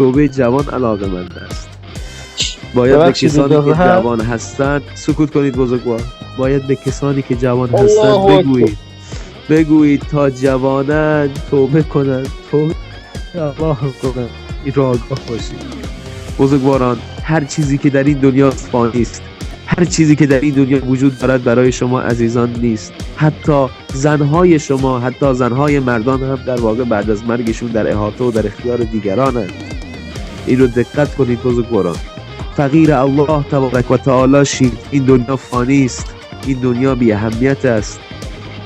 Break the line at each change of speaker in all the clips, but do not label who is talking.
توبه جوان علاقه‌مند است. باید به
ببخشید
کسانی
اجازه
که
هست؟
جوان هستند سکوت کنید بزرگوار. باید به کسانی که جوان هستند
الله
بگویید تا جوانند توبه کنند، توبه الله کنند. این را آگاه باشید بزرگواران. هر چیزی که در این دنیا فانی است، هر چیزی که در این دنیا وجود دارد برای شما عزیزان نیست. حتی زنهای شما، حتی زنهای مردان هم در واقع بعد از مرگشون در احاطه و در اختیار دیگرانند. این رو دقت کنید بزرگواران. فقیر الله تبارک و تعالی شید. این دنیا فانی است، این دنیا بی اهمیت است،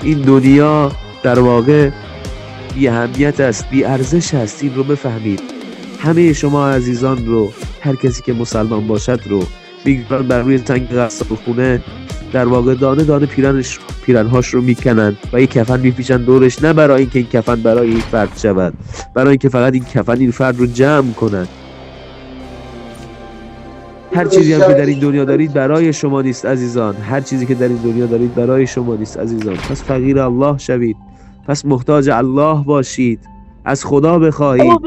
این دنیا در واقع بی اهمیت است، بی ارزش است. این رو بفهمید. همه شما عزیزان رو، هر کسی که مسلمان باشد رو میگذارن بر روی سنگ غسالخونه، در واقع دانه دانه پیرنهاش رو میکنن و یک کفن میپیچن دورش، نه برای اینکه این کفن برای این فرد شود، برای اینکه فقط این کفن این فرد رو جمع کنن. هر چیزی هم که در این دنیا دارید برای شما نیست عزیزان. هر چیزی که در این دنیا دارید برای شما نیست عزیزان. پس فقیر الله شوید، پس محتاج الله باشید. از خدا بخواهید،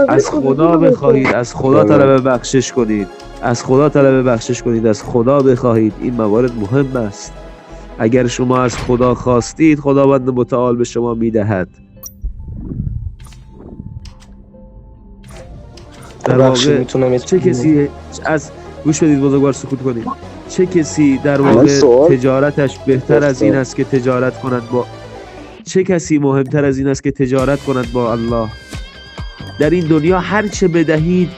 از خدا بخواهید، از خدا طلب بخشش کنید، از خدا طلب بخشش کنید، از خدا بخواهید. این موارد مهم است. اگر شما از خدا خواستید، خداوند متعال به شما میدهد. در واقع چه کسی از گوش بدید بزرگوار، سکوت کنید. چه کسی در واقع تجارتش بهتر از این است که تجارت کند با، چه کسی مهمتر از این است که تجارت کند با الله؟ در این دنیا هر چه بدهید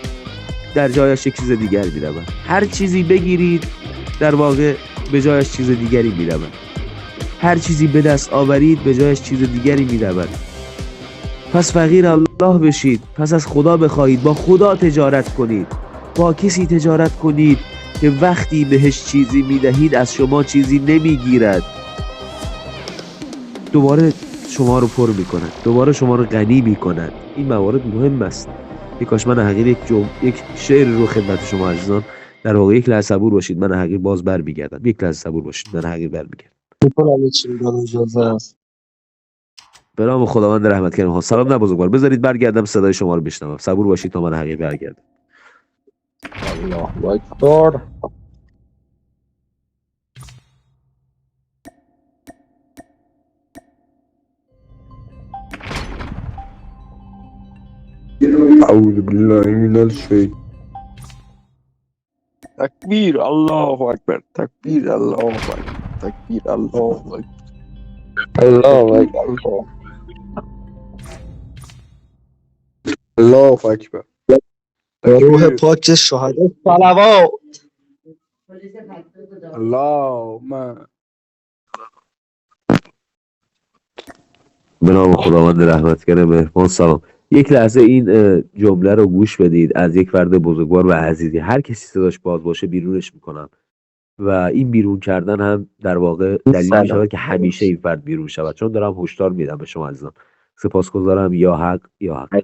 در جایش یک چیز دیگر می‌رود. هر چیزی بگیرید در واقع به جایش چیز دیگری می‌رود. هر چیزی به دست آورید به جایش چیز دیگری می‌رود. پس فقیر الله بشید، پس از خدا بخواهید، با خدا تجارت کنید، با کسی تجارت کنید که وقتی بهش چیزی میدهید از شما چیزی نمیگیرد، دوباره شما رو پر میکند، دوباره شما رو غنی میکند. این موارد مهم است. کاش من حقیر یک شعر رو خدمت شما عزیزان. در واقع یک لحظه صبور باشید، من حقیر باز برمیگردم. یک لحظه صبور باشید، من حقیر برمیگردم. به نام خداوند رحمت کریم. سلام نه بزرگوار، بذارید برگردم صدای شما رو بشنوم. صبور باشید تا من حقیر برگردم.
الله اکبر.
اعوذ بالله من الشیطان.
تکبیر الله اکبر، تکبیر الله اکبر، تکبیر الله اکبر،
الله اکبر، الله اکبر.
روح پاک شهدا صلوات.
اللهم
به نام خداوند رحمتگر مهربان. سلام. یک لحظه این جمله رو گوش بدید از یک فرد بزرگوار و عزیزی. هر کسی صداش باز باشه بیرونش میکنم و این بیرون کردن هم در واقع دلیل میشود که همیشه این فرد بیرون شود، چون دارم هشدار میدم به شما عزیزان. سپاسگزارم. یا حق یا حق.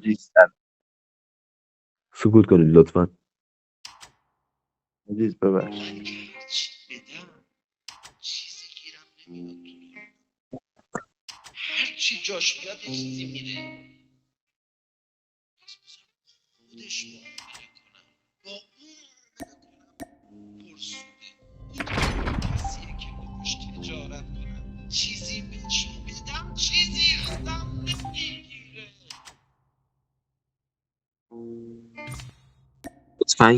سکوت کنید لطفا.
عزیز ببخش.
هر چی جاش بیاد یه چیزی میره. خودش معامله کنم با اون پرسوده. کسیه که باش تجارت کنم، چیزی بهش بدم، چیزی ازم نمیگیره.
لطفاً